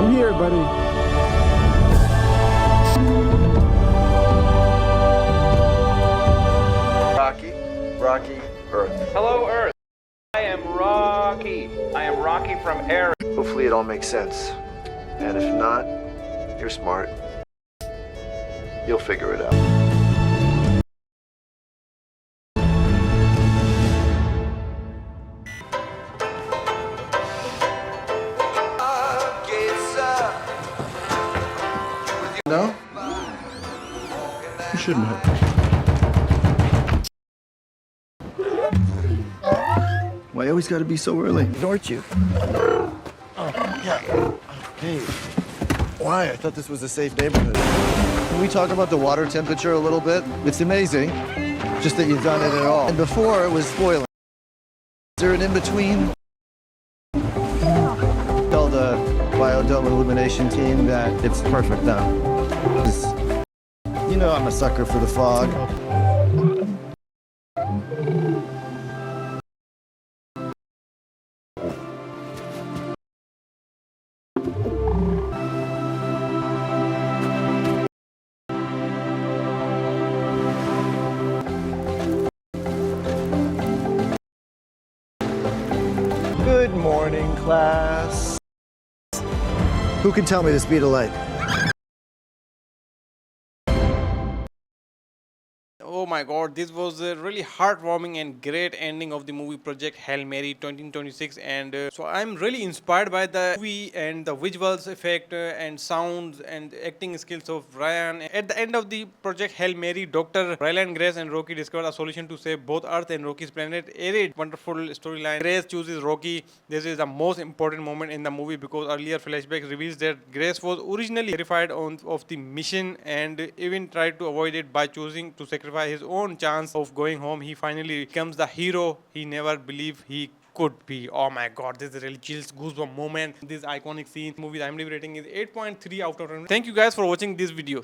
I'm here, buddy. Rocky, Earth. Hello, Earth. I am Rocky. I am Rocky from Air. Hopefully it all makes sense. And if not, you're smart. You'll figure it out. No? You shouldn't have. Why you always gotta be so early? Ignored you. Hey, why? I thought this was a safe neighborhood. Can we talk about the water temperature a little bit? It's amazing, just that you've done it at all. And before, it was boiling. Is there an in-between? Tell the Biodome Illumination team that it's perfect now. 'Cause you know I'm a sucker for the fog. Good morning, class. Who can tell me the speed of light? Oh my god, this was a really heartwarming and great ending of the movie Project Hail Mary 2026, and so I'm really inspired by the movie and the visuals effect and sounds and acting skills of Ryan. At the end of the Project Hail Mary, Dr. Ryland Grace and Rocky discover a solution to save both Earth and Rocky's planet. A wonderful storyline. Grace chooses Rocky. This is the most important moment in the movie because earlier flashback reveals that Grace was originally terrified of the mission and even tried to avoid it by choosing to sacrifice his own chance of going home. He finally becomes the hero he never believed he could be. Oh my god, this is a really chills goosebump moment. This iconic scene. Movie's IMDb rating is 8.3 out of 10. Thank you guys for watching this video.